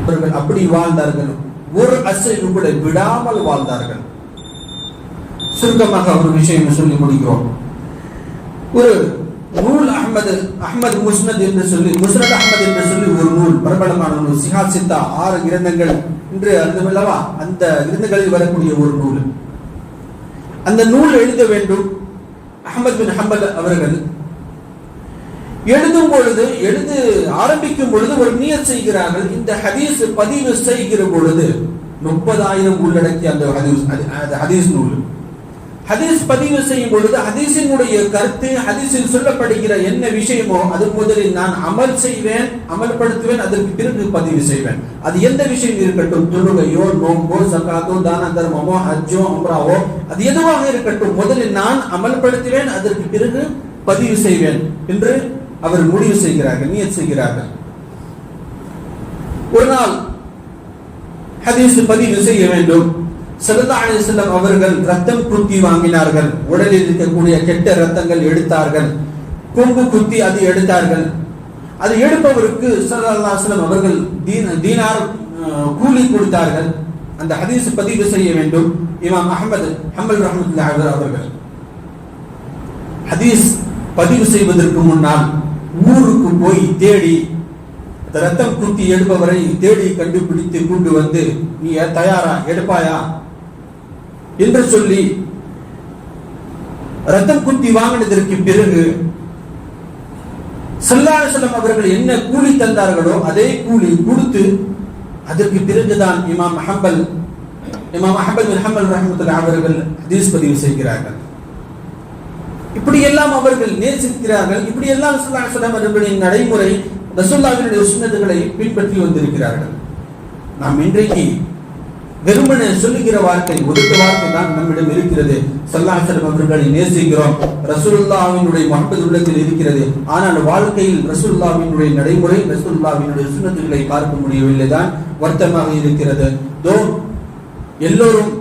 அவர்கள் அப்படி வாழ்ந்தார்கள். ஒரு அசைவு கூட விடாமல் வாழ்ந்தார்கள். சுருக்கமாக ஒரு விஷயம் சொல்லி முடிக்கிறோம். ஒரு நூல் அஹ்மது முஸ்னத் என்று சொல்லி ஒரு நூல், பிரபலமான நூல், சிஹா 6 கிரந்தங்கள் என்று அர்த்தமல்லவா, அந்த கிரந்தங்களில் வரக்கூடிய ஒரு நூல். அந்த நூல் எழுத வேண்டும். அஹ்மத் பின் ஹம்பல் அவர்கள் எழுத ஆரம்பிக்கும் பொழுது ஒரு நியத் செய்கிறார்கள். இந்த ஹதீஸ் பதிவு செய்கிற பொழுது 30,000 உள்ளடக்கிய அந்த ஹதீஸ் நூல். ஹதீஸ் பதிவு செய்யும் பொழுது ஹதீஸினுடைய கருத்து, ஹதீஸில் சொல்லப்படுகிற என்ன விஷயமோ அது முதலில் நான் அமல்படுத்துவேன், அதற்கு பிறகு பதிவு செய்வேன். அது எந்த விஷயம் இருக்கட்டும், தொழுகையோ, நோம்போ, சகாத்தோ, தான தர்மமோ, ஹஜ்ஜோ, உம்ராவோ, அது எதுவாக இருக்கட்டும், முதலில் நான் அமல்படுத்துவேன், அதற்கு பிறகு பதிவு செய்வேன் என்று அவர் முடிவு செய்கிறார்கள், நியத் செய்கிறார்கள். ஒரு நாள் ஹதீஸ் பதிவு செய்ய வேண்டும். ஸல்லல்லாஹு அலைஹி வஸல்லம் அவர்கள் ரத்தம் குத்தி வாங்கினார்கள். உடலில் இருக்கக்கூடிய கெட்ட ரத்தங்கள் எடுத்தார்கள். கொம்பு குத்தி அது எடுத்தார்கள். அது எடுப்பவருக்கு ஸல்லல்லாஹு அலைஹி வஸல்லம் அவர்கள் தீனார் கூலி கொடுத்தார்கள். அந்த ஹதீஸ் பதிவு செய்ய வேண்டும். இமாம் அஹ்மத் ஹம்பல் ரஹ்மத்துல்லாஹி அவர்கள் ஹதீஸ் பதிவு செய்வதற்கு முன்னால் ஊருக்கு போய் தேடி ரத்தம் குத்தி எடுப்பவரை தேடி கண்டுபிடித்து கொண்டு வந்து, நீ தயாரா, எடுப்பாயா என்று சொல்லி ரத்தம் குத்தி வாங்கினதற்கு பிறகு ஸல்லல்லாஹு அலைஹி வஸல்லம் அவர்கள் என்ன கூலி தந்தார்களோ அதே கூலி கொடுத்து அதற்கு பிறகுதான் இமாம் அஹ்மத் பின் ஹம்பல் ரஹ்மத்துல்லாஹி அவர்கள் ஹதீஸ் பதிவு செய்கிறார்கள். இப்படி எல்லாம் அவர்கள் நேசிக்கிறார்கள். இப்படி எல்லாம் ஸல்லல்லாஹு அலைஹி வஸல்லம் அவர்களின் நடைமுறை, ரசூலுல்லாஹினுடைய சுன்னத்துகளை பின்பற்றி வந்திருக்கிறார்கள். நாம் இன்றைக்கு வெறுமனே சொல்லுகிற வார்த்தை, ஒதுக்க வார்த்தை தான் நம்மிடம் இருக்கிறது. ஸல்லல்லாஹு அலைஹி வஸல்லம் அவர்களை நேசிக்கிறோம், ரசூலுல்லாஹினுடைய முஹப்பத் உள்ளத்தில் இருக்கிறது. ஆனால் வாழ்க்கையில் ரசூலுல்லாஹினுடைய நடைமுறை, ரசூலுல்லாஹினுடைய சுன்னத்துகளை பார்க்க முடியவில்லை தான் வருத்தமாக இருக்கிறது. எல்லோரும்